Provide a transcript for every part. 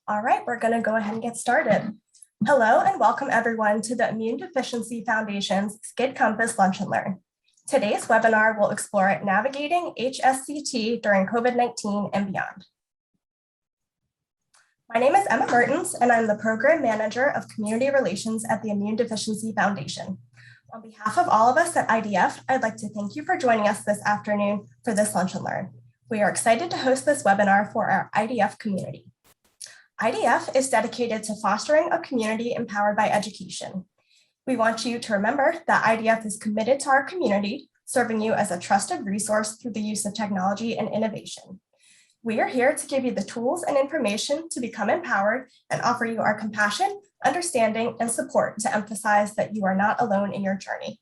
All right, we're going to go ahead and get started. Hello and welcome everyone to the Immune Deficiency Foundation's SCID Compass Lunch and Learn. Today's webinar will explore navigating HSCT during COVID-19 and beyond. My name is Emma Mertens, and I'm the Program Manager of Community Relations at the Immune Deficiency Foundation. On behalf of all of us at IDF, I'd like to thank you for joining us this afternoon for this Lunch and Learn. We are excited to host this webinar for our IDF community. IDF is dedicated to fostering a community empowered by education. We want you to remember that IDF is committed to our community, serving you as a trusted resource through the use of technology and innovation. We are here to give you the tools and information to become empowered and offer you our compassion, understanding, and support to emphasize that you are not alone in your journey.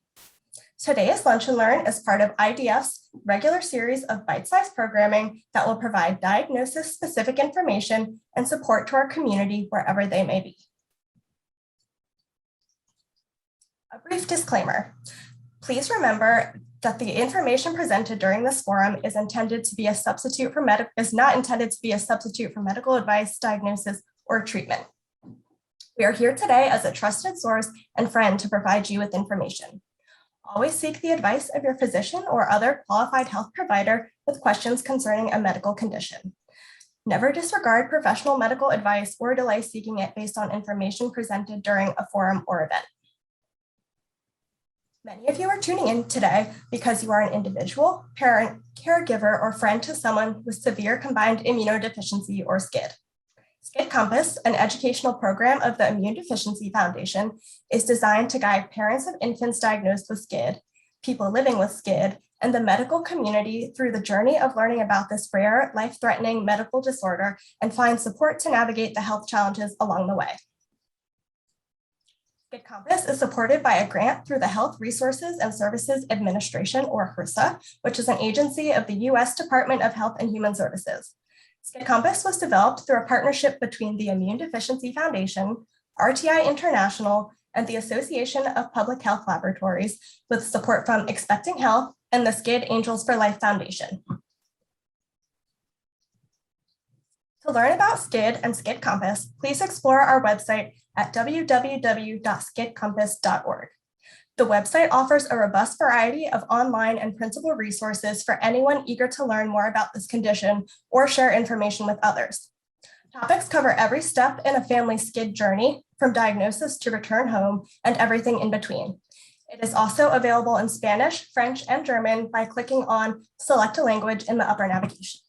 Today's Lunch and Learn is part of IDF's regular series of bite-sized programming that will provide diagnosis-specific information and support to our community wherever they may be. A brief disclaimer. Please remember that the information presented during this forum is not intended to be a substitute for medical advice, diagnosis, or treatment. We are here today as a trusted source and friend to provide you with information. Always seek the advice of your physician or other qualified health provider with questions concerning a medical condition. Never disregard professional medical advice or delay seeking it based on information presented during a forum or event. Many of you are tuning in today because you are an individual, parent, caregiver, or friend to someone with severe combined immunodeficiency or SCID. SCID Compass, an educational program of the Immune Deficiency Foundation, is designed to guide parents of infants diagnosed with SCID, people living with SCID, and the medical community through the journey of learning about this rare, life-threatening medical disorder and find support to navigate the health challenges along the way. SCID Compass is supported by a grant through the Health Resources and Services Administration, or HRSA, which is an agency of the U.S. Department of Health and Human Services. SCID Compass was developed through a partnership between the Immune Deficiency Foundation, RTI International, and the Association of Public Health Laboratories, with support from Expecting Health and the SCID Angels for Life Foundation. To learn about SCID and SCID Compass, please explore our website at www.scidcompass.org. The website offers a robust variety of online and printable resources for anyone eager to learn more about this condition or share information with others. Topics cover every step in a family's SCID journey, from diagnosis to return home, and everything in between. It is also available in Spanish, French, and German by clicking on Select a Language in the upper navigation.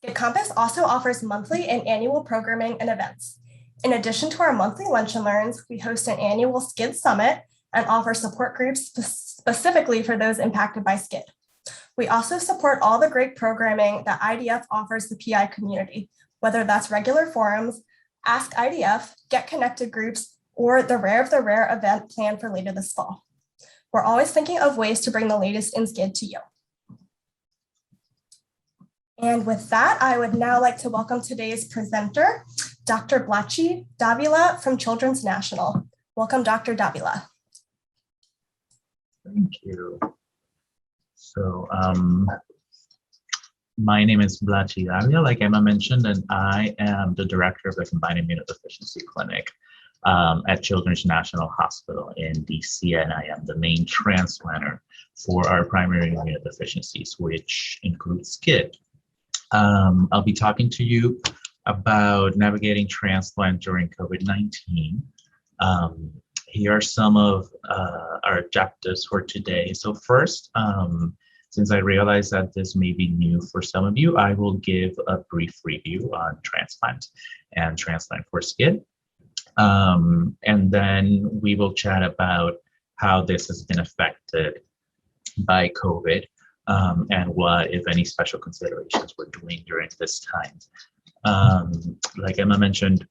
SCID Compass also offers monthly and annual programming and events. In addition to our monthly Lunch and Learns, we host an annual SCID Summit and offer support groups specifically for those impacted by SCID. We also support all the great programming that IDF offers the PI community, whether that's regular forums, Ask IDF, Get Connected groups, or the Rare of the Rare event planned for later this fall. We're always thinking of ways to bring the latest in SCID to you. And with that, I would now like to welcome today's presenter, Dr. Blachie Davila from Children's National. Welcome, Dr. Davila. Thank you. So my name is Blachie Davila, like Emma mentioned, and I am the director of the Combined Immunodeficiency Clinic at Children's National Hospital in DC, and I am the main transplanter for our primary immunodeficiencies, which includes SCID. I'll be talking to you about navigating transplant during COVID-19. Here are some of our objectives for today. So first, since I realize that this may be new for some of you, I will give a brief review on transplant and transplant for SCID. And then we will chat about how this has been affected by COVID and what, if any, special considerations we're doing during this time. Like Emma mentioned,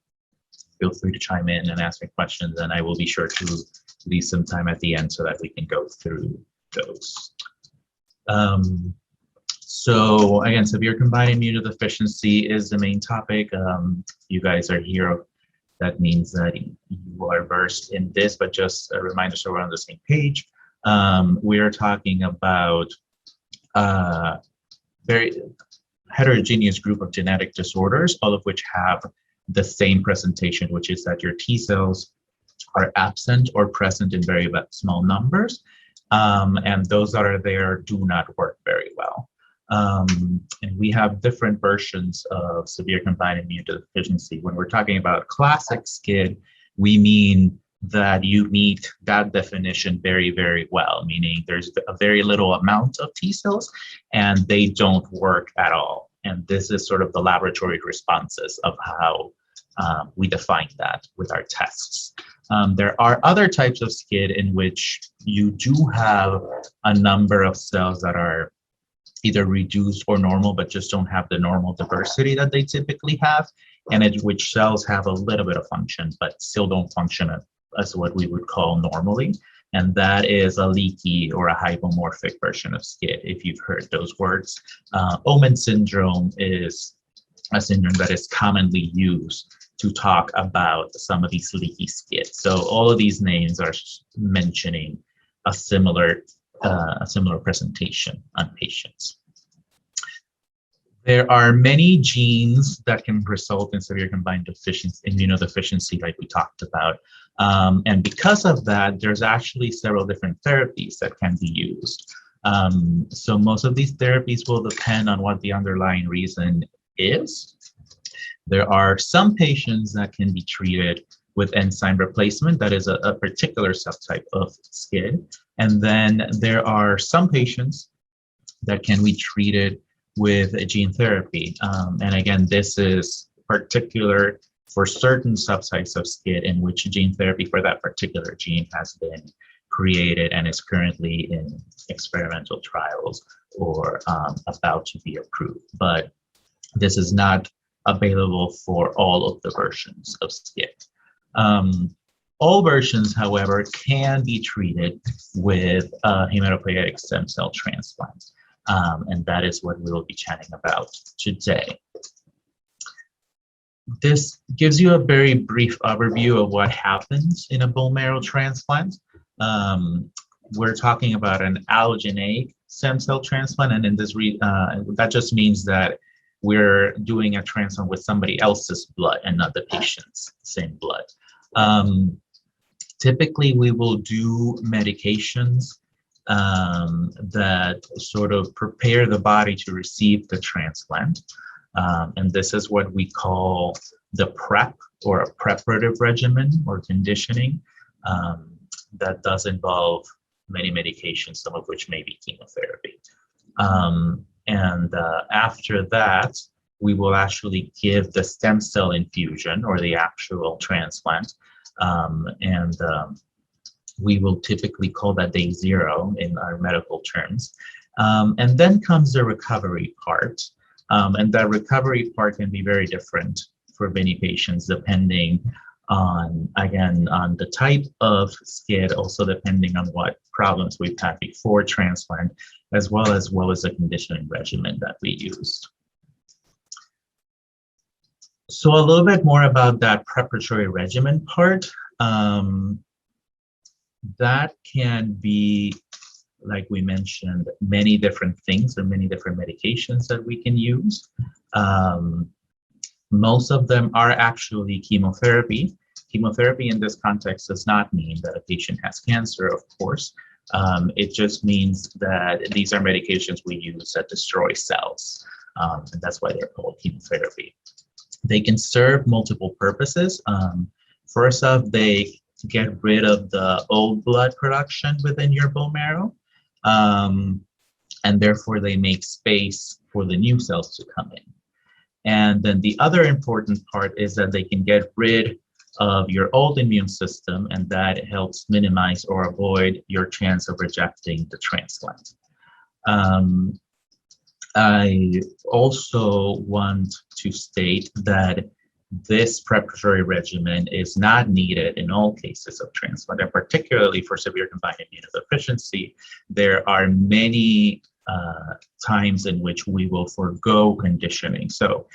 feel free to chime in and ask me questions, and I will be sure to leave some time at the end so that we can go through those. So again, severe combined immunodeficiency is the main topic. You guys are here. That means that you are versed in this, but just a reminder so we're on the same page. We are talking about heterogeneous group of genetic disorders, all of which have the same presentation, which is that your T cells are absent or present in very small numbers, and those that are there do not work very well. And we have different versions of severe combined immunodeficiency. When we're talking about classic SCID, we mean that you meet that definition very, very well, meaning there's a very little amount of T cells and they don't work at all. And this is sort of the laboratory responses of how we define that with our tests. There are other types of SCID in which you do have a number of cells that are either reduced or normal, but just don't have the normal diversity that they typically have, and in which cells have a little bit of function, but still don't function as what we would call normally. And that is a leaky or a hypomorphic version of SCID, if you've heard those words. Omen syndrome is a syndrome that is commonly used to talk about some of these leaky SCID. So all of these names are mentioning a similar presentation on patients. There are many genes that can result in severe combined immunodeficiency, like we talked about. And because of that, there's actually several different therapies that can be used. So most of these therapies will depend on what the underlying reason is. There are some patients that can be treated with enzyme replacement. That is a particular subtype of SCID. And then there are some patients that can be treated with a gene therapy. And again, this is particular for certain subtypes of SCID in which gene therapy for that particular gene has been created and is currently in experimental trials or about to be approved. But this is not available for all of the versions of SCID. All versions, however, can be treated with hematopoietic stem cell transplant. And that is what we will be chatting about today. This gives you a very brief overview of what happens in a bone marrow transplant. We're talking about an allogeneic stem cell transplant, and in this that just means that we're doing a transplant with somebody else's blood and not the patient's same blood. Typically, we will do medications that sort of prepare the body to receive the transplant. And this is what we call the PrEP, or a preparative regimen or conditioning. That does involve many medications, some of which may be chemotherapy. After that, we will actually give the stem cell infusion or the actual transplant. We will typically call that day 0 in our medical terms. And then comes the recovery part. And that recovery part can be very different for many patients, depending on, again, on the type of SCID, also depending on what problems we've had before transplant, as well as what was the conditioning regimen that we used. So a little bit more about that preparatory regimen part. That can be, like we mentioned, many different things or many different medications that we can use. Most of them are actually chemotherapy. Chemotherapy in this context does not mean that a patient has cancer, of course. It just means that these are medications we use that destroy cells. And that's why they're called chemotherapy. They can serve multiple purposes. First off, they get rid of the old blood production within your bone marrow. And therefore they make space for the new cells to come in. And then the other important part is that they can get rid of your old immune system, and that helps minimize or avoid your chance of rejecting the transplant. I also want to state that this preparatory regimen is not needed in all cases of transplant, and particularly for severe combined immunodeficiency, there are many times in which we will forego conditioning. So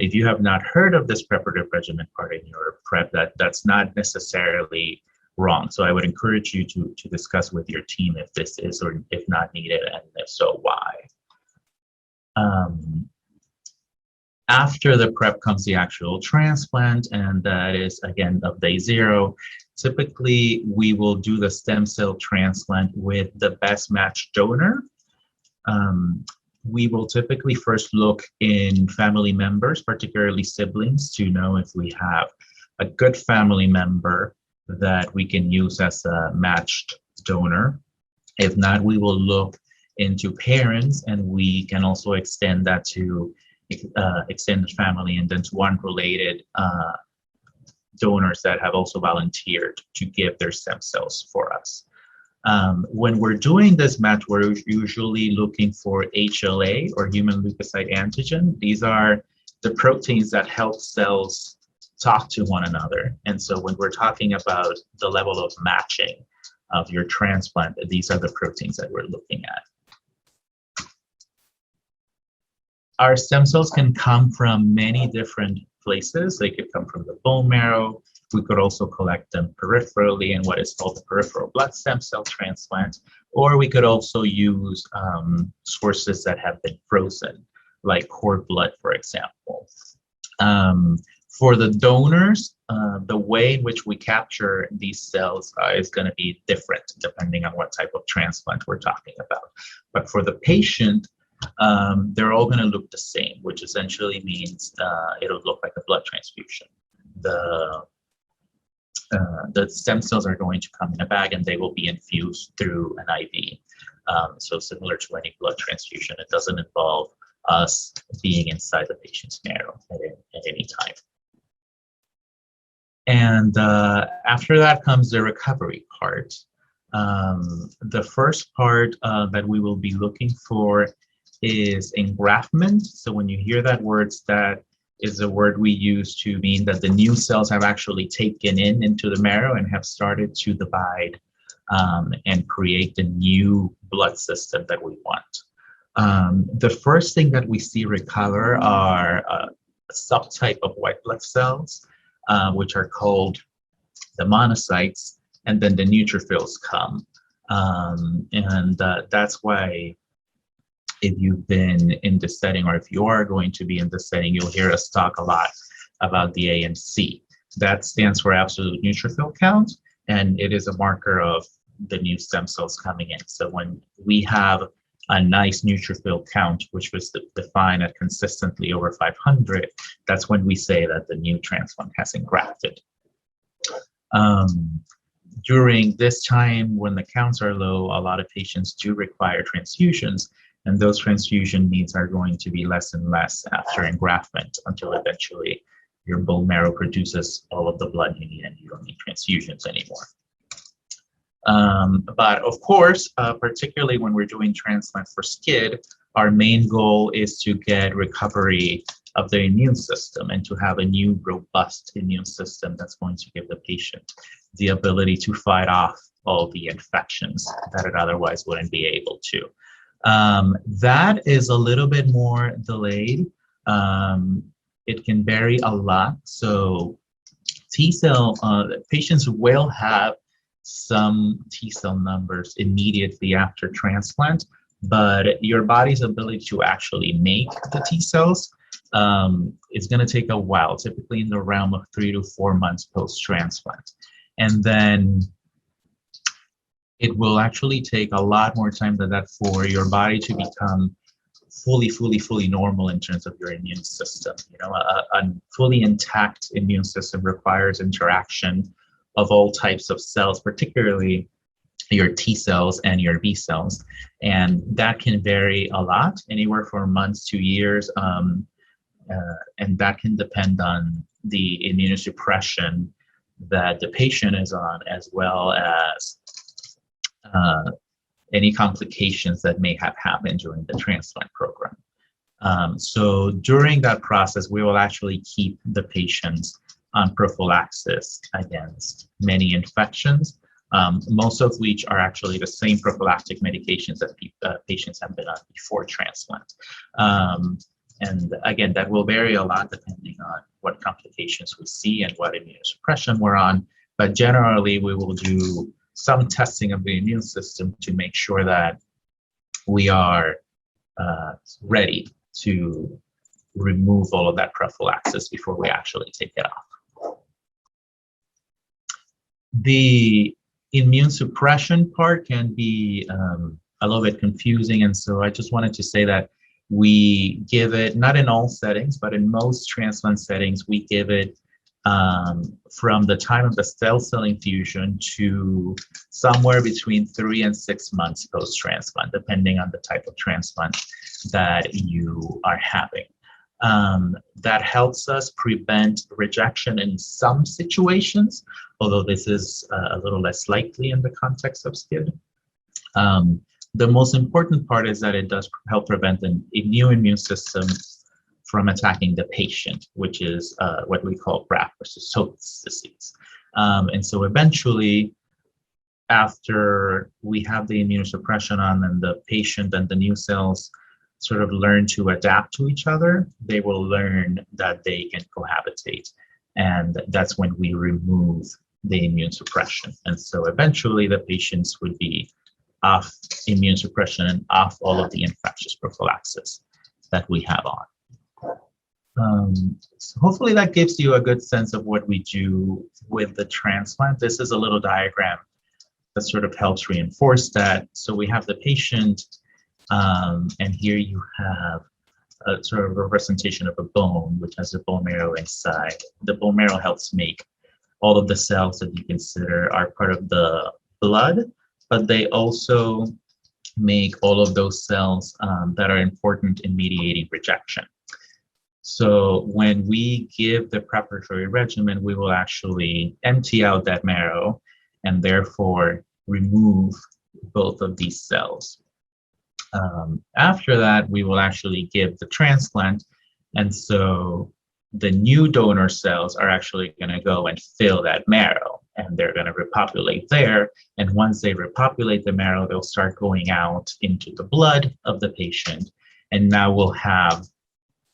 if you have not heard of this preparative regimen part in your prep, that's not necessarily wrong. So I would encourage you to discuss with your team if this is or if not needed, and if so, why. After the prep comes the actual transplant, and that is again of day 0. Typically, we will do the stem cell transplant with the best matched donor. We will typically first look in family members, particularly siblings, to know if we have a good family member that we can use as a matched donor. If not, we will look into parents, and we can also extend that to extended family and then to unrelated donors that have also volunteered to give their stem cells for us. When we're doing this match, we're usually looking for HLA, or human leukocyte antigen. These are the proteins that help cells talk to one another. And so when we're talking about the level of matching of your transplant, these are the proteins that we're looking at. Our stem cells can come from many different places. They could come from the bone marrow. We could also collect them peripherally in what is called the peripheral blood stem cell transplant, or we could also use sources that have been frozen, like cord blood, for example. For the donors, the way in which we capture these cells is going to be different depending on what type of transplant we're talking about. But for the patient, they're all going to look the same, which essentially means it'll look like a blood transfusion. The stem cells are going to come in a bag, and they will be infused through an IV. So similar to any blood transfusion, it doesn't involve us being inside the patient's marrow at any time. And after that comes the recovery part. The first part that we will be looking for is engraftment. So when you hear that word, that is a word we use to mean that the new cells have actually taken into the marrow and have started to divide and create the new blood system that we want. The first thing that we see recover are a subtype of white blood cells, which are called the monocytes, and then the neutrophils come. That's why if you've been in this setting, or if you are going to be in this setting, you'll hear us talk a lot about the ANC. That stands for absolute neutrophil count, and it is a marker of the new stem cells coming in. So when we have a nice neutrophil count, which was defined at consistently over 500, that's when we say that the new transplant has engrafted. During this time, when the counts are low, a lot of patients do require transfusions, and those transfusion needs are going to be less and less after engraftment, until eventually your bone marrow produces all of the blood you need and you don't need transfusions anymore. But of course, particularly when we're doing transplant for SCID, our main goal is to get recovery of the immune system and to have a new robust immune system that's going to give the patient the ability to fight off all the infections that it otherwise wouldn't be able to. That is a little bit more delayed. It can vary a lot. So T-cell patients will have some T-cell numbers immediately after transplant, but your body's ability to actually make the T-cells is going to take a while, typically in the realm of 3 to 4 months post-transplant. And then it will actually take a lot more time than that for your body to become fully normal in terms of your immune system. You know, a fully intact immune system requires interaction of all types of cells, particularly your T cells and your B cells. And that can vary a lot, anywhere from months to years. And that can depend on the immunosuppression that the patient is on, as well as any complications that may have happened during the transplant program. So during that process, we will actually keep the patients on prophylaxis against many infections, most of which are actually the same prophylactic medications that patients have been on before transplant. And again, that will vary a lot depending on what complications we see and what immunosuppression we're on. But generally, we will do some testing of the immune system to make sure that we are ready to remove all of that prophylaxis before we actually take it off. The immune suppression part can be a little bit confusing, and so I just wanted to say that we give it, not in all settings, but in most transplant settings, we give it from the time of the stem cell infusion to somewhere between 3 and 6 months post-transplant, depending on the type of transplant that you are having. That helps us prevent rejection in some situations, although this is a little less likely in the context of SCID. The most important part is that it does help prevent the new immune system from attacking the patient, which is what we call graft versus host disease. And so eventually, after we have the immunosuppression on and the patient and the new cells sort of learn to adapt to each other, they will learn that they can cohabitate. And that's when we remove the immune suppression. And so eventually the patients would be off immune suppression and off all of the infectious prophylaxis that we have on. So hopefully that gives you a good sense of what we do with the transplant. This is a little diagram that sort of helps reinforce that. So we have the patient, and here you have a sort of representation of a bone, which has a bone marrow inside. The bone marrow helps make all of the cells that you consider are part of the blood, but they also make all of those cells that are important in mediating rejection. So when we give the preparatory regimen, we will actually empty out that marrow and therefore remove both of these cells. After that, we will actually give the transplant, and so the new donor cells are actually going to go and fill that marrow, and they're going to repopulate there. And once they repopulate the marrow, they'll start going out into the blood of the patient, and now we'll have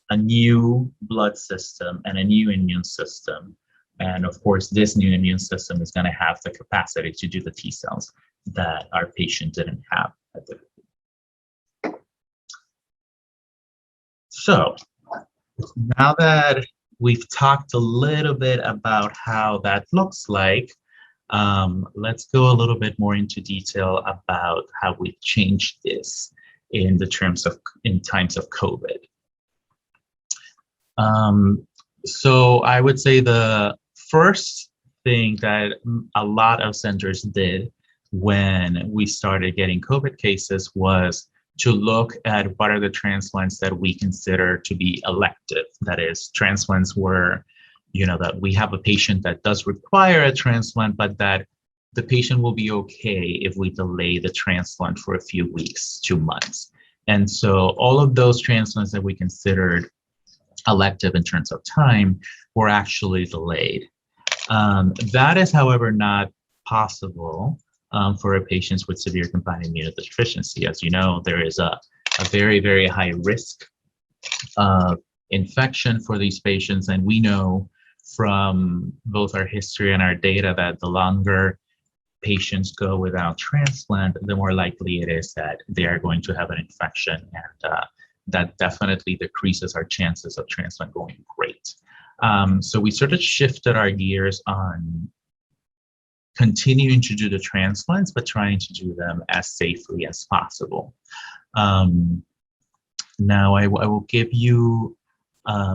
a new blood system and a new immune system. And of course, this new immune system is going to have the capacity to do the T cells that our patient didn't have at the beginning. So now that we've talked a little bit about how that looks like, let's go a little bit more into detail about how we've changed this in times of COVID. So I would say the first thing that a lot of centers did when we started getting COVID cases was to look at what are the transplants that we consider to be elective. That is, transplants where, that we have a patient that does require a transplant, but that the patient will be okay if we delay the transplant for a few weeks, 2 months. And so all of those transplants that we considered elective in terms of time were actually delayed. That is, however, not possible for patients with severe combined immunodeficiency. As you know, there is a very, very high risk of infection for these patients, and we know from both our history and our data that the longer patients go without transplant, the more likely it is that they are going to have an infection, and that definitely decreases our chances of transplant going great. So we sort of shifted our gears on continuing to do the transplants, but trying to do them as safely as possible. Now I will give you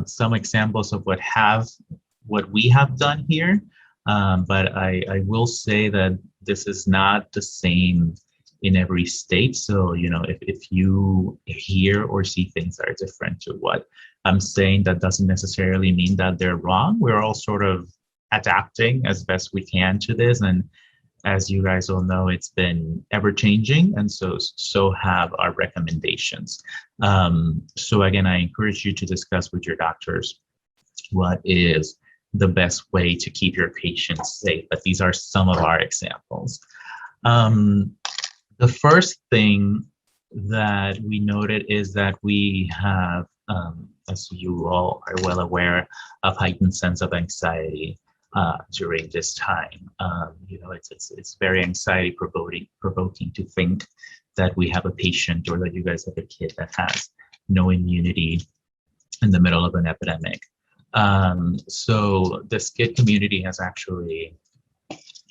some examples of what we have done here, but I will say that this is not the same in every state. So, if you hear or see things that are different to what I'm saying, that doesn't necessarily mean that they're wrong. We're all sort of adapting as best we can to this. And as you guys all know, it's been ever changing. And so have our recommendations. So again, I encourage you to discuss with your doctors what is the best way to keep your patients safe. But these are some of our examples. The first thing that we noted is that we have, as you all are well aware, a heightened sense of anxiety during this time. It's very anxiety provoking to think that we have a patient or that you guys have a kid that has no immunity in the middle of an epidemic. So the SCID community has actually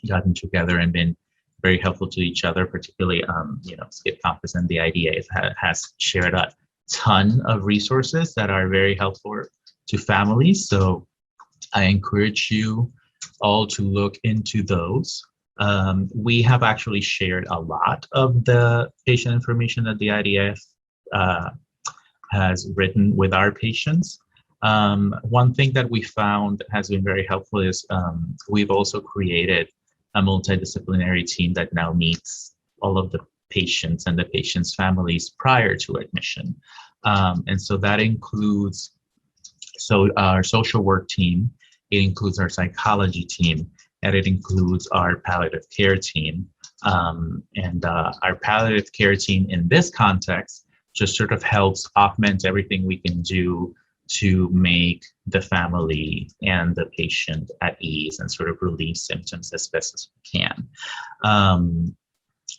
gotten together and been very helpful to each other, particularly, SCID Compass and the IDF has shared a ton of resources that are very helpful to families. So I encourage you all to look into those. We have actually shared a lot of the patient information that the IDF has written with our patients. One thing that we found has been very helpful is we've also created a multidisciplinary team that now meets all of the patients and the patients' families prior to admission. And so that includes our social work team, it includes our psychology team, and it includes our palliative care team. Our palliative care team in this context just sort of helps augment everything we can do to make the family and the patient at ease and sort of relieve symptoms as best as we can.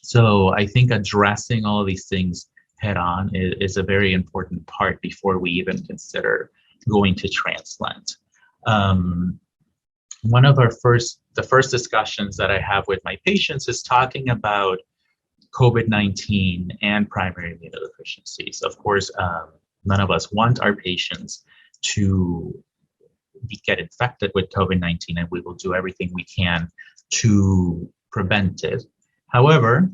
So I think addressing all of these things head on is a very important part before we even consider going to transplant. One of the first discussions that I have with my patients is talking about COVID-19 and primary immunodeficiencies. Of course, none of us want our patients to get infected with COVID-19, and we will do everything we can to prevent it. However,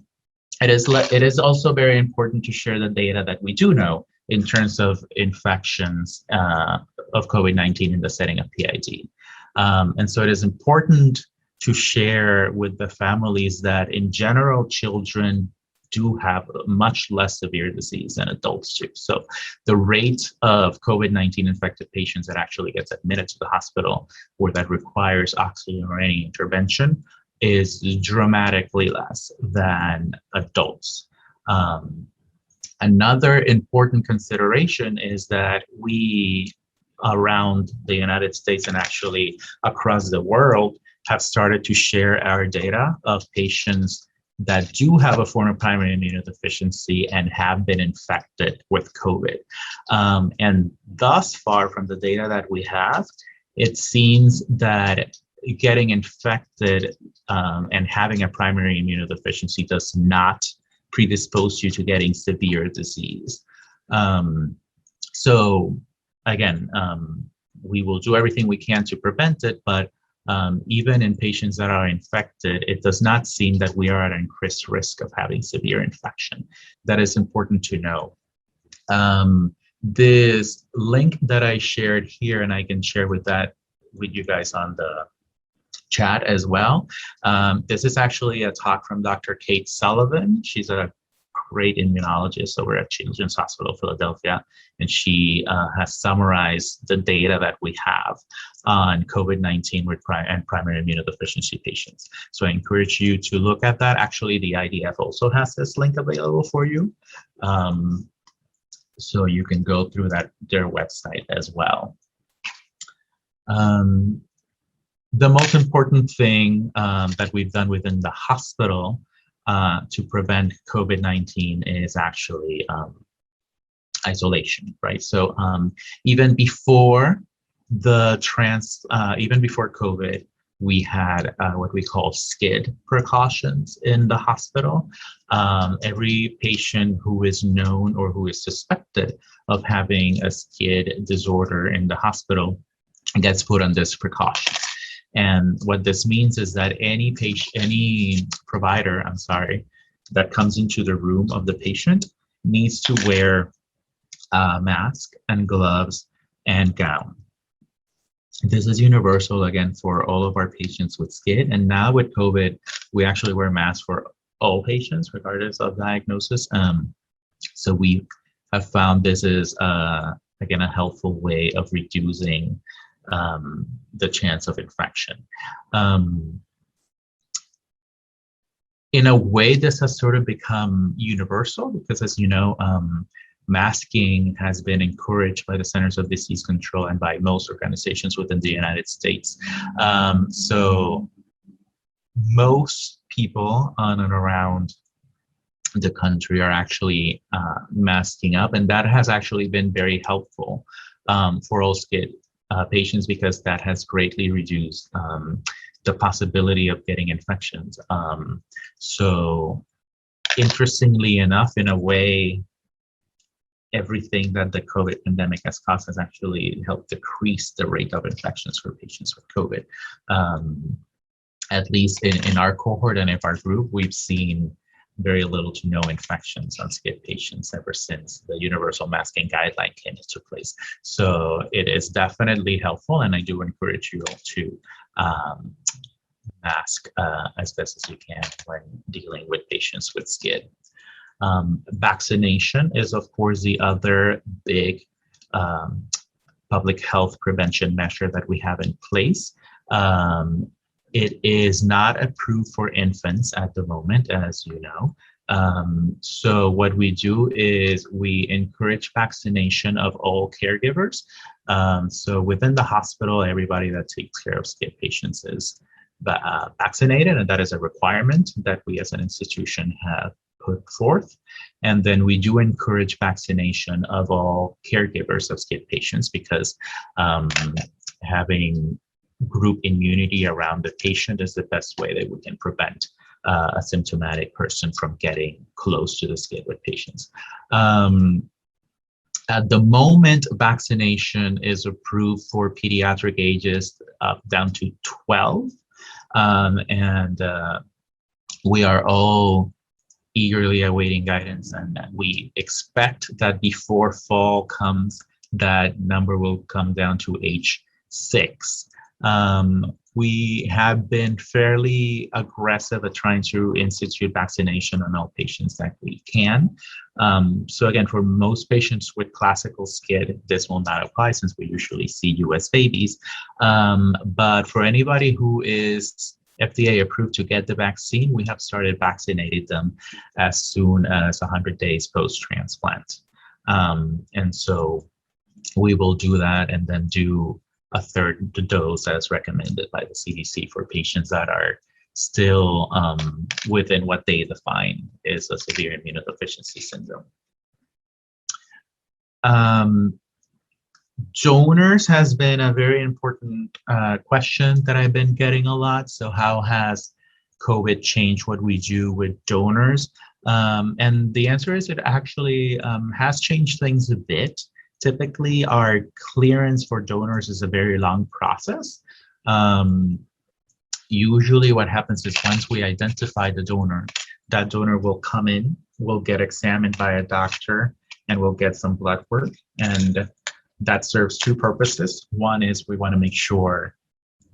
it is also very important to share the data that we do know in terms of infections of COVID-19 in the setting of PID. And so it is important to share with the families that in general, children do have much less severe disease than adults do. So the rate of COVID-19 infected patients that actually gets admitted to the hospital or that requires oxygen or any intervention is dramatically less than adults. Another important consideration is that we around the United States and actually across the world have started to share our data of patients that do have a form of primary immunodeficiency and have been infected with COVID. And thus far from the data that we have, it seems that getting infected and having a primary immunodeficiency does not predispose you to getting severe disease. So again, we will do everything we can to prevent it, but even in patients that are infected, it does not seem that we are at increased risk of having severe infection. That is important to know. This link that I shared here, and I can share with you guys on the chat as well. This is actually a talk from Dr. Kate Sullivan. She's a great immunologist over at Children's Hospital Philadelphia, and she has summarized the data that we have on COVID-19 and primary immunodeficiency patients. So I encourage you to look at that. Actually, the IDF also has this link available for you. So you can go through their website as well. The most important thing that we've done within the hospital to prevent COVID-19 is actually isolation, right? So even before COVID, we had what we call SCID precautions in the hospital. Every patient who is known or who is suspected of having a SCID disorder in the hospital gets put on this precaution. And what this means is that any provider, that comes into the room of the patient needs to wear a mask and gloves and gown. This is universal, again, for all of our patients with SCID. And now with COVID, we actually wear masks for all patients, regardless of diagnosis. So we have found this is, again, a helpful way of reducing the chance of infection. In a way, this has sort of become universal because, as you know, masking has been encouraged by the Centers of Disease Control and by most organizations within the United States. So most people on and around the country are actually masking up, and that has actually been very helpful for all SCID patients, because that has greatly reduced the possibility of getting infections. So interestingly enough, in a way, everything that the COVID pandemic has caused has actually helped decrease the rate of infections for patients with COVID. At least in our cohort and in our group, we've seen very little to no infections on SCID patients ever since the universal masking guideline came into place. So it is definitely helpful, and I do encourage you all to mask as best as you can when dealing with patients with SCID. Vaccination is, of course, the other big public health prevention measure that we have in place. It is not approved for infants at the moment, as you know. So what we do is we encourage vaccination of all caregivers. So within the hospital, everybody that takes care of SCID patients is vaccinated, and that is a requirement that we as an institution have put forth. And then we do encourage vaccination of all caregivers of SCID patients, because having group immunity around the patient is the best way that we can prevent a symptomatic person from getting close to the SCID with patients. At the moment, vaccination is approved for pediatric ages down to 12. We are all eagerly awaiting guidance, and we expect that before fall comes, that number will come down to age 6. We have been fairly aggressive at trying to institute vaccination on all patients that we can. So again, for most patients with classical SCID, this will not apply since we usually see US babies. But for anybody who is FDA approved to get the vaccine, we have started vaccinating them as soon as 100 days post-transplant. And so we will do that and then do a third dose as recommended by the CDC for patients that are still within what they define is a severe immunodeficiency syndrome. Donors has been a very important question that I've been getting a lot. So how has COVID changed what we do with donors? And the answer is it actually has changed things a bit. Typically, our clearance for donors is a very long process. Usually what happens is once we identify the donor, that donor will come in, will get examined by a doctor, and we'll get some blood work. And that serves two purposes. One is we want to make sure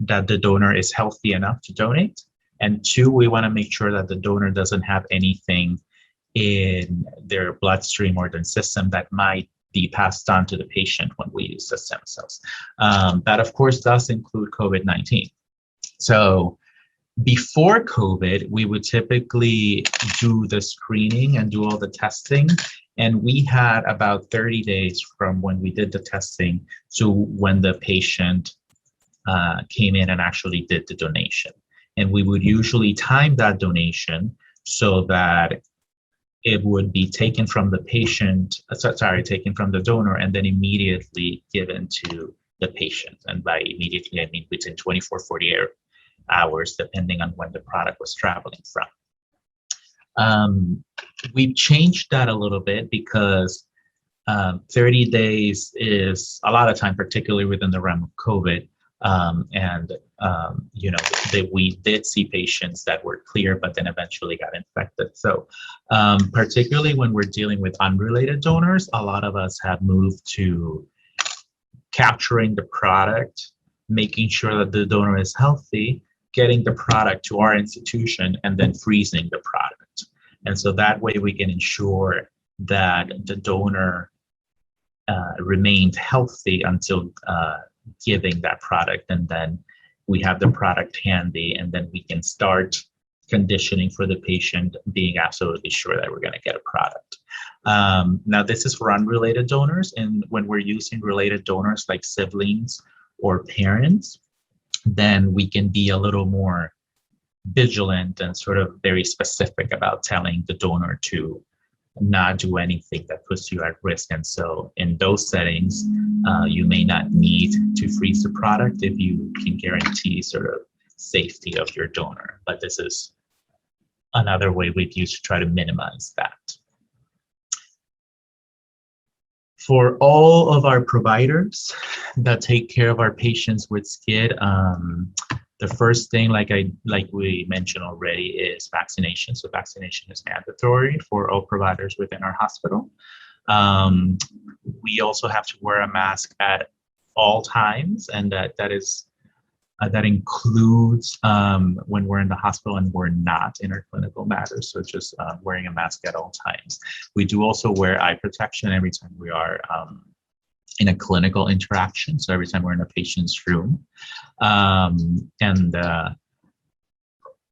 that the donor is healthy enough to donate. And two, we want to make sure that the donor doesn't have anything in their bloodstream or their system that might be passed on to the patient when we use the stem cells. That, of course, does include COVID-19. So before COVID, we would typically do the screening and do all the testing. And we had about 30 days from when we did the testing to when the patient came in and actually did the donation. And we would usually time that donation so that it would be taken from the patient, taken from the donor and then immediately given to the patient. And by immediately, I mean within 24, 48 hours, depending on when the product was traveling from. We've changed that a little bit because 30 days is a lot of time, particularly within the realm of COVID. You know, we did see patients that were clear, but then eventually got infected. So particularly when we're dealing with unrelated donors, a lot of us have moved to capturing the product, making sure that the donor is healthy, getting the product to our institution, and then freezing the product. And so that way we can ensure that the donor remained healthy until giving that product, and then we have the product handy, and then we can start conditioning for the patient, being absolutely sure that we're going to get a product. Now, this is for unrelated donors, and when we're using related donors like siblings or parents, then we can be a little more vigilant and sort of very specific about telling the donor to not do anything that puts you at risk. And so in those settings, you may not need to freeze the product if you can guarantee sort of safety of your donor. But this is another way we've used to try to minimize that. For all of our providers that take care of our patients with SCID, the first thing, like we mentioned already, is vaccination. So vaccination is mandatory for all providers within our hospital. We also have to wear a mask at all times, and that includes when we're in the hospital and we're not in our clinical matters. So just wearing a mask at all times. We do also wear eye protection every time we are in a clinical interaction. So every time we're in a patient's room.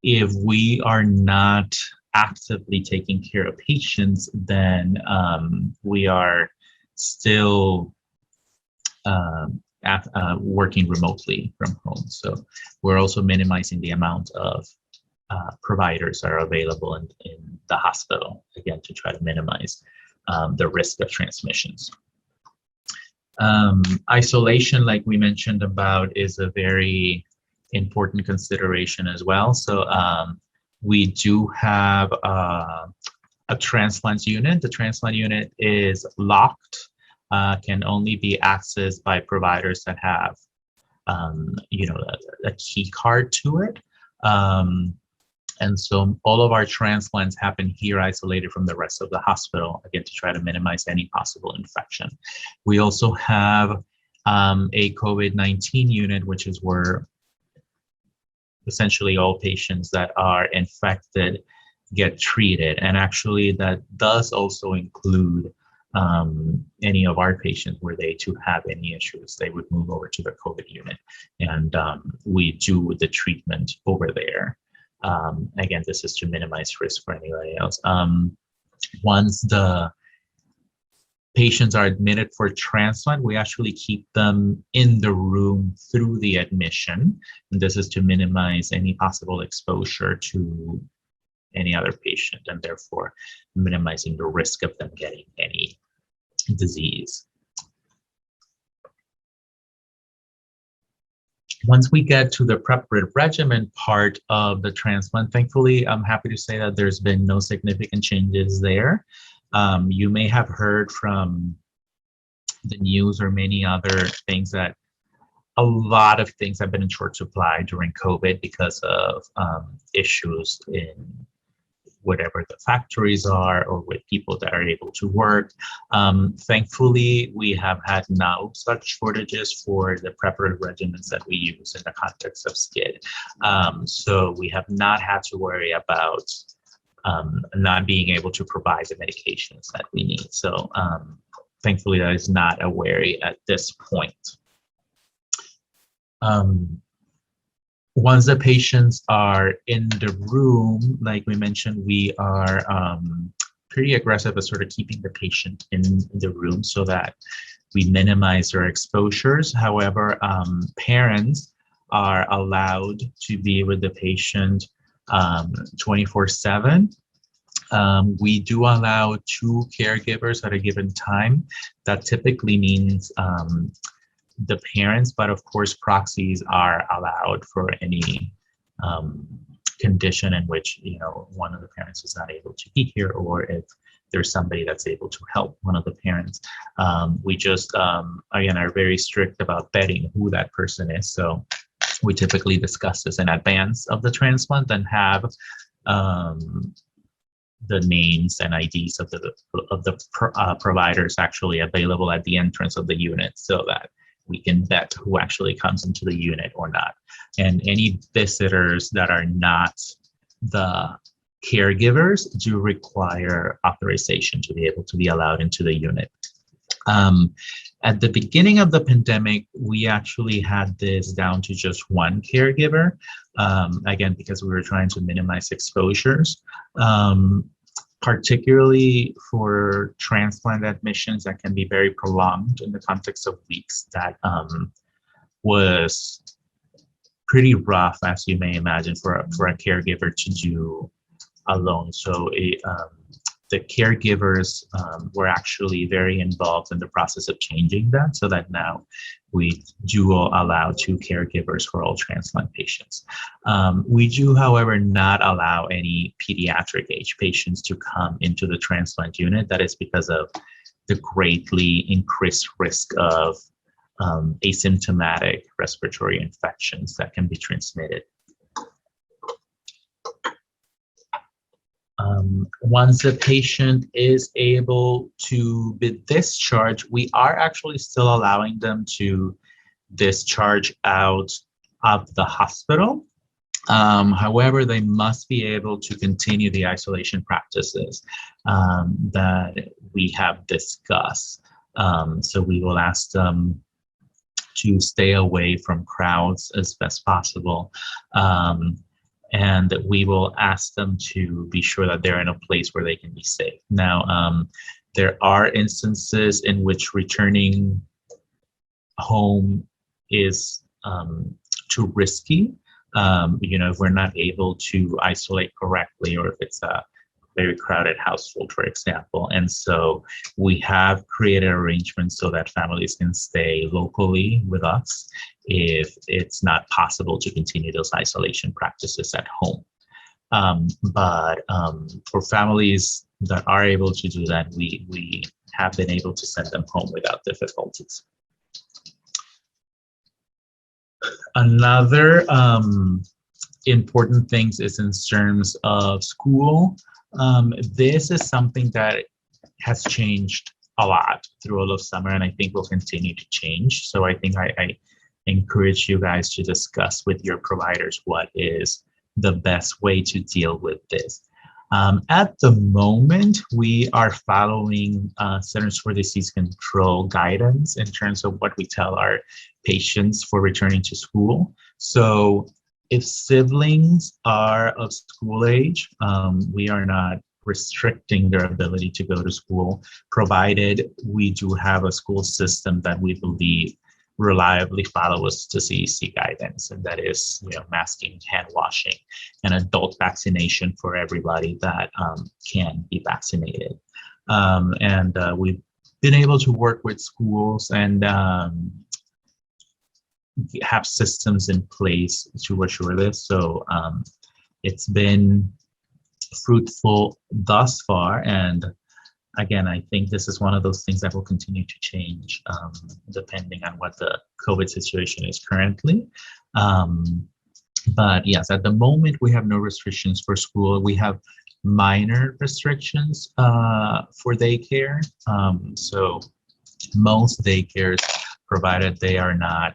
If we are not actively taking care of patients, then we are still working remotely from home. So we're also minimizing the amount of providers that are available in the hospital, again, to try to minimize the risk of transmissions. Isolation, like we mentioned about, is a very important consideration as well. So we do have a transplant unit. The transplant unit is locked, can only be accessed by providers that have, a key card to it. And so all of our transplants happen here isolated from the rest of the hospital, again, to try to minimize any possible infection. We also have a COVID-19 unit, which is where essentially all patients that are infected get treated. And actually that does also include any of our patients where they to have any issues, they would move over to the COVID unit, and we do the treatment over there. Again, this is to minimize risk for anybody else. Once the patients are admitted for transplant, we actually keep them in the room through the admission, and this is to minimize any possible exposure to any other patient, and therefore minimizing the risk of them getting any disease. Once we get to the preparative regimen part of the transplant, thankfully, I'm happy to say that there's been no significant changes there. You may have heard from the news or many other things that a lot of things have been in short supply during COVID because of issues in whatever the factories are or with people that are able to work. Thankfully, we have had no such shortages for the preparative regimens that we use in the context of SCID. So we have not had to worry about not being able to provide the medications that we need. So thankfully, that is not a worry at this point. Once the patients are in the room, like we mentioned, we are pretty aggressive at sort of keeping the patient in the room so that we minimize their exposures. However, parents are allowed to be with the patient 24/7. We do allow 2 caregivers at a given time. That typically means the parents, but of course proxies are allowed for any condition in which one of the parents is not able to be here, or if there's somebody that's able to help one of the parents. We just again are very strict about vetting who that person is, so we typically discuss this in advance of the transplant and have the names and IDs of the providers actually available at the entrance of the unit, so that we can vet who actually comes into the unit or not. And any visitors that are not the caregivers do require authorization to be able to be allowed into the unit. At the beginning of the pandemic, we actually had this down to just 1 caregiver, again, because we were trying to minimize exposures. Particularly for transplant admissions that can be very prolonged in the context of weeks, that was pretty rough, as you may imagine, for a caregiver to do alone. So the caregivers were actually very involved in the process of changing that, so that now we do allow 2 caregivers for all transplant patients. We do, however, not allow any pediatric age patients to come into the transplant unit. That is because of the greatly increased risk of asymptomatic respiratory infections that can be transmitted. Once the patient is able to be discharged, we are actually still allowing them to discharge out of the hospital. However, they must be able to continue the isolation practices that we have discussed. So we will ask them to stay away from crowds as best possible. And we will ask them to be sure that they're in a place where they can be safe. Now, there are instances in which returning home is too risky. If we're not able to isolate correctly, or if it's a very crowded household, for example. And so we have created arrangements so that families can stay locally with us if it's not possible to continue those isolation practices at home. But for families that are able to do that, we have been able to send them home without difficulties. Another important things is in terms of school. This is something that has changed a lot through all of summer, and I think will continue to change. So I think I encourage you guys to discuss with your providers what is the best way to deal with this. At the moment, we are following Centers for Disease Control guidance in terms of what we tell our patients for returning to school. So if siblings are of school age, we are not restricting their ability to go to school, provided we do have a school system that we believe reliably follows the CDC guidance, and that is, masking, hand washing, and adult vaccination for everybody that can be vaccinated. And we've been able to work with schools and have systems in place to assure this. So it's been fruitful thus far. And again, I think this is one of those things that will continue to change depending on what the COVID situation is currently. But yes, at the moment, we have no restrictions for school. We have minor restrictions for daycare. So most daycares, provided they are not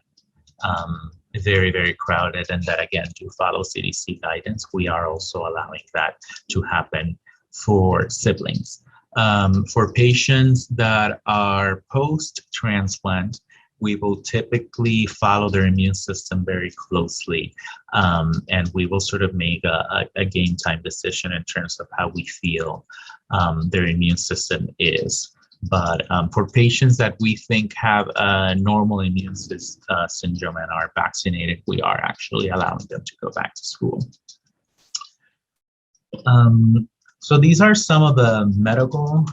very, very crowded, and that again do follow CDC guidance, we are also allowing that to happen for siblings. For patients that are post-transplant, we will typically follow their immune system very closely, and we will sort of make a game time decision in terms of how we feel their immune system is. But for patients that we think have a normal immune syndrome and are vaccinated, we are actually allowing them to go back to school. So these are some of the medical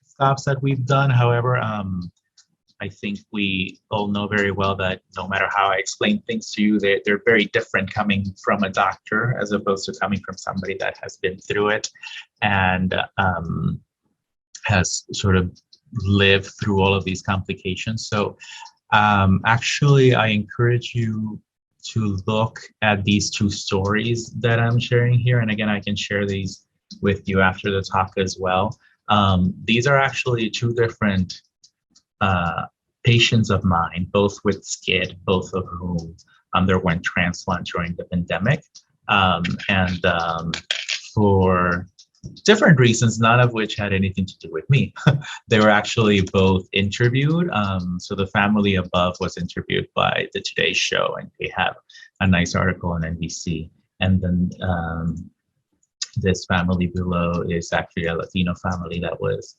stops that we've done. However, I think we all know very well that no matter how I explain things to you, they're very different coming from a doctor as opposed to coming from somebody that has been through it and has sort of lived through all of these complications. So actually, I encourage you to look at these 2 stories that I'm sharing here. And again, I can share these with you after the talk as well. These are actually 2 different patients of mine, both with SCID, both of whom underwent transplant during the pandemic. And for different reasons, none of which had anything to do with me. They were actually both interviewed. So the family above was interviewed by the Today Show, and they have a nice article on NBC. And then this family below is actually a Latino family that was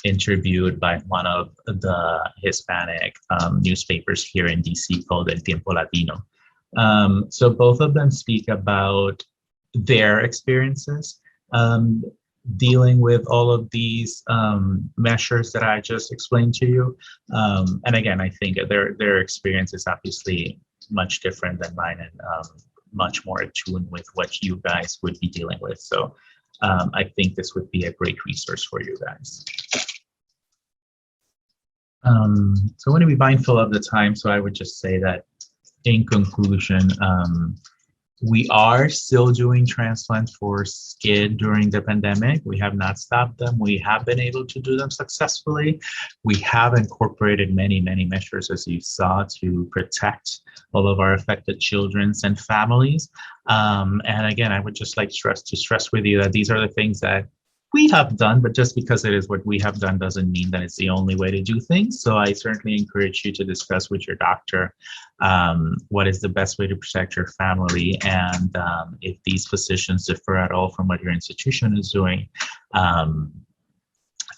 interviewed by one of the Hispanic newspapers here in DC called El Tiempo Latino. So both of them speak about their experiences. dealing with all of these measures that I just explained to you. And again, I think their experience is obviously much different than mine, and much more attuned with what you guys would be dealing with. So I think this would be a great resource for you guys. So I want to be mindful of the time, so I would just say that in conclusion, we are still doing transplants for SCID during the pandemic. We have not stopped them. We have been able to do them successfully. We have incorporated many, many measures, as you saw, to protect all of our affected children and families. And again, I would just like to stress with you that these are the things that we have done, but just because it is what we have done doesn't mean that it's the only way to do things. So I certainly encourage you to discuss with your doctor what is the best way to protect your family. And if these physicians differ at all from what your institution is doing,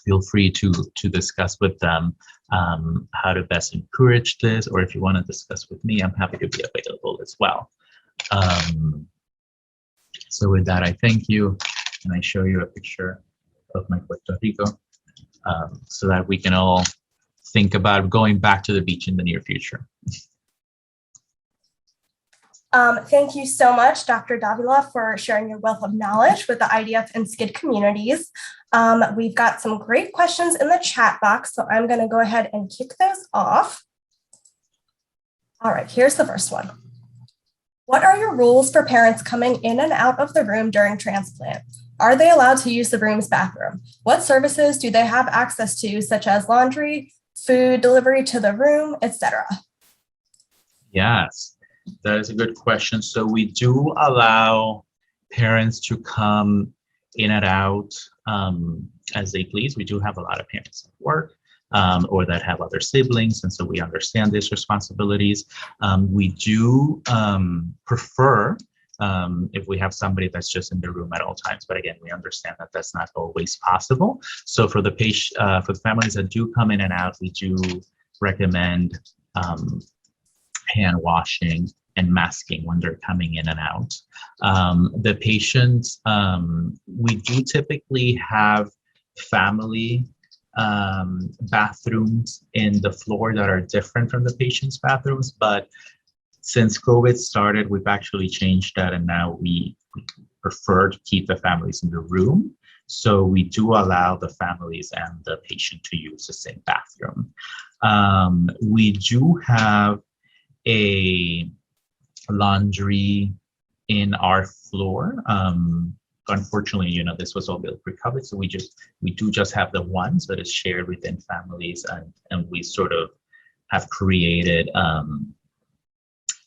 feel free to discuss with them how to best encourage this, or if you want to discuss with me, I'm happy to be available as well. So with that, I thank you, and I show you a picture of my Puerto Rico, so that we can all think about going back to the beach in the near future. Thank you so much, Dr. Davila, for sharing your wealth of knowledge with the IDF and SCID communities. We've got some great questions in the chat box, so I'm going to go ahead and kick those off. All right, here's the first one. What are your rules for parents coming in and out of the room during transplant? Are they allowed to use the room's bathroom? What services do they have access to, such as laundry, food delivery to the room, etc.? Yes, that is a good question. So we do allow parents to come in and out as they please. We do have a lot of parents at work or that have other siblings, and so we understand these responsibilities. We do prefer if we have somebody that's just in the room at all times, but again, we understand that that's not always possible. So for the patient, for the families that do come in and out, we do recommend hand washing and masking when they're coming in and out. The patients, we do typically have family bathrooms in the floor that are different from the patient's bathrooms, but since COVID started, we've actually changed that, and now we prefer to keep the families in the room. So we do allow the families and the patient to use the same bathroom. We do have a laundry in our floor. Unfortunately, you know, this was all built pre-COVID, so we do just have the ones that is shared within families, and we sort of have created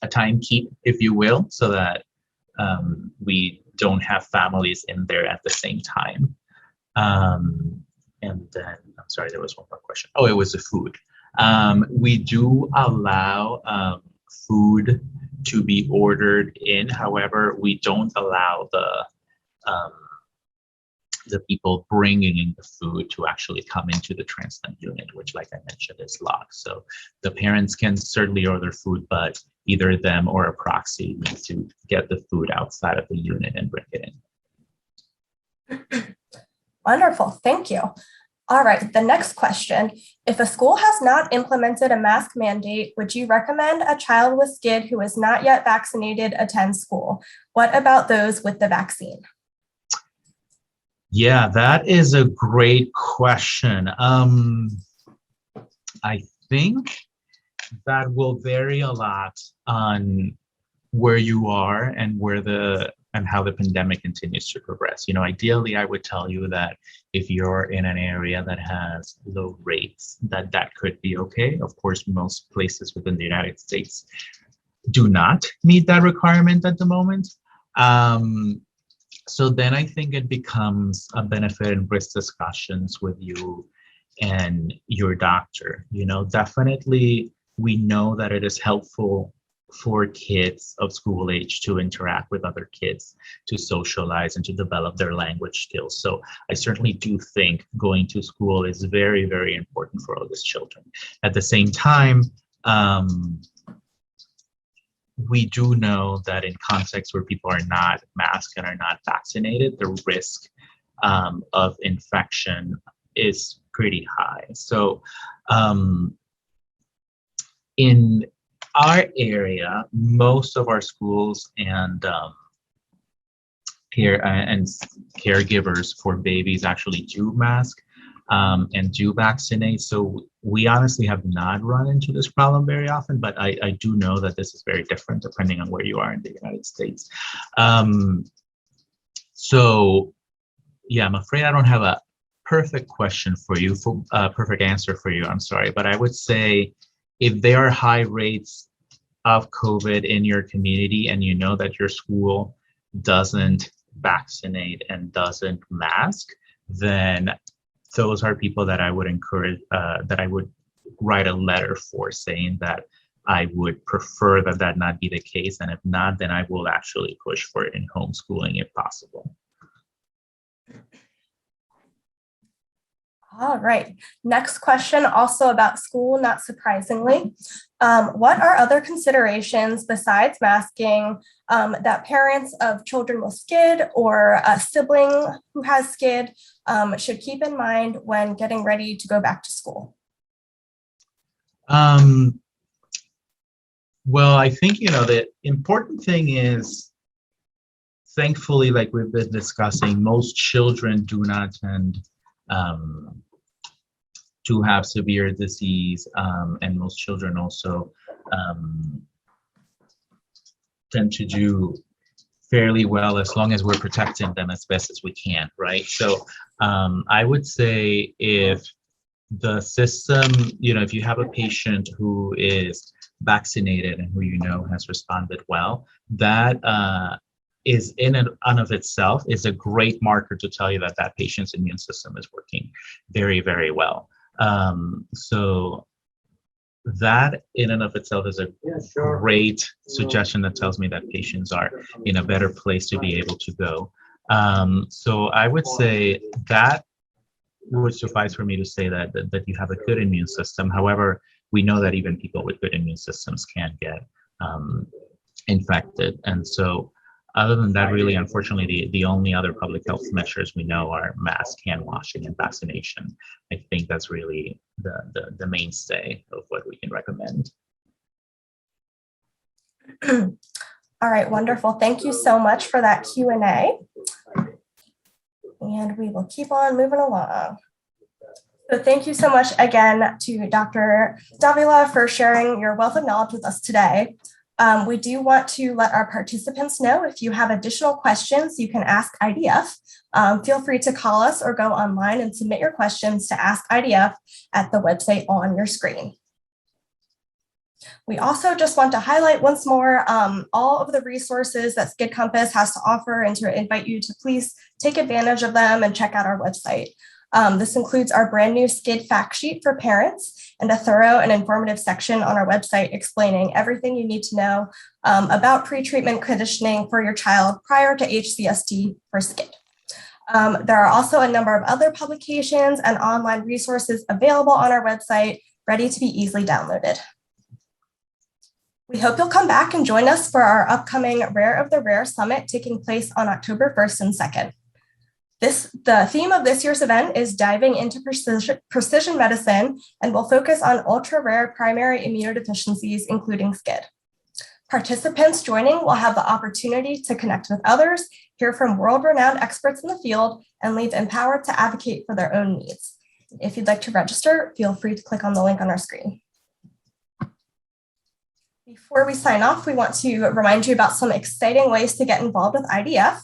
a time keep, if you will, so that we don't have families in there at the same time. And then, I'm sorry, there was one more question. Oh, it was the food. We do allow food to be ordered in. However, we don't allow the people bringing in the food to actually come into the transplant unit, which, like I mentioned, is locked. So the parents can certainly order food, but either them or a proxy needs to get the food outside of the unit and bring it in. Wonderful, thank you. All right, the next question. If a school has not implemented a mask mandate, would you recommend a child with SCID who is not yet vaccinated attend school? What about those with the vaccine? Yeah, that is a great question. I think that will vary a lot on where you are and how the pandemic continues to progress. You know, ideally, I would tell you that if you're in an area that has low rates, that could be okay. Of course, most places within the United States do not meet that requirement at the moment. So then I think it becomes a benefit and risk discussions with you and your doctor. You know, definitely we know that it is helpful for kids of school age to interact with other kids, to socialize and to develop their language skills. So I certainly do think going to school is very, very important for all these children. At the same time, we do know that in contexts where people are not masked and are not vaccinated, the risk of infection is pretty high. So in our area, most of our schools and caregivers for babies actually do mask and do vaccinate. So we honestly have not run into this problem very often, but I do know that this is very different depending on where you are in the United States. So yeah, I'm afraid I don't have a perfect question for you, perfect answer for you, I'm sorry, but I would say if there are high rates of COVID in your community and you know that your school doesn't vaccinate and doesn't mask, then those are people that I would encourage, that I would write a letter for, saying that I would prefer that that not be the case. And if not, then I will actually push for it in homeschooling if possible. All right, next question, also about school, not surprisingly. What are other considerations besides masking that parents of children with SCID or a sibling who has SCID should keep in mind when getting ready to go back to school? Well, I think, the important thing is, thankfully, like we've been discussing, most children do not tend to have severe disease, and most children also tend to do fairly well as long as we're protecting them as best as we can, right? So I would say if the system, if you have a patient who is vaccinated and who has responded well, that is in and of itself is a great marker to tell you that that patient's immune system is working very, very well. So that in and of itself is a great suggestion that tells me that patients are in a better place to be able to go. So I would say that would suffice for me to say that you have a good immune system. However, we know that even people with good immune systems can get infected. And so other than that, really, unfortunately, the only other public health measures we know are mask, hand washing, and vaccination. I think that's really the mainstay of what we can recommend. All right, wonderful. Thank you so much for that Q&A. And we will keep on moving along. So thank you so much again to Dr. Davila for sharing your wealth of knowledge with us today. We do want to let our participants know if you have additional questions, you can ask IDF. Feel free to call us or go online and submit your questions to Ask IDF at the website on your screen. We also just want to highlight once more all of the resources that SCID Compass has to offer and to invite you to please take advantage of them and check out our website. This includes our brand new SCID fact sheet for parents and a thorough and informative section on our website explaining everything you need to know about pre-treatment conditioning for your child prior to HCST for SCID. There are also a number of other publications and online resources available on our website, ready to be easily downloaded. We hope you'll come back and join us for our upcoming Rare of the Rare Summit taking place on October 1st and 2nd. The theme of this year's event is diving into precision medicine and will focus on ultra-rare primary immunodeficiencies, including SCID. Participants joining will have the opportunity to connect with others, hear from world-renowned experts in the field, and leave empowered to advocate for their own needs. If you'd like to register, feel free to click on the link on our screen. Before we sign off, we want to remind you about some exciting ways to get involved with IDF.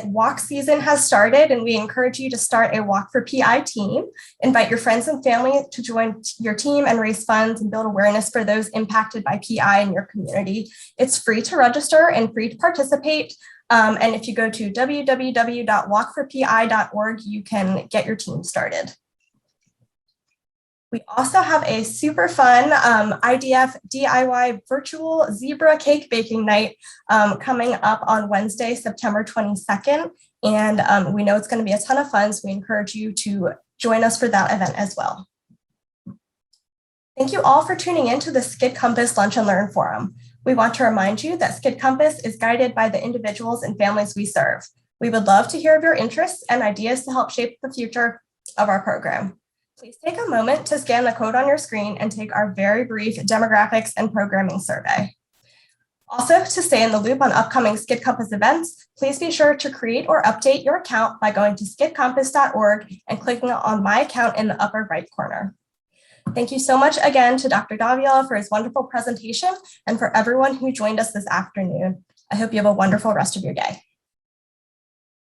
Walk season has started, and we encourage you to start a Walk for PI team. Invite your friends and family to join your team and raise funds and build awareness for those impacted by PI in your community. It's free to register and free to participate. And if you go to www.walkforpi.org, you can get your team started. We also have a super fun IDF DIY virtual zebra cake baking night coming up on Wednesday, September 22nd. And we know it's going to be a ton of fun, so we encourage you to join us for that event as well. Thank you all for tuning in to the SCID Compass Lunch and Learn Forum. We want to remind you that SCID Compass is guided by the individuals and families we serve. We would love to hear of your interests and ideas to help shape the future of our program. Please take a moment to scan the code on your screen and take our very brief demographics and programming survey. Also, to stay in the loop on upcoming SCID Compass events, please be sure to create or update your account by going to scidcompass.org and clicking on My Account in the upper right corner. Thank you so much again to Dr. Davila for his wonderful presentation and for everyone who joined us this afternoon. I hope you have a wonderful rest of your day.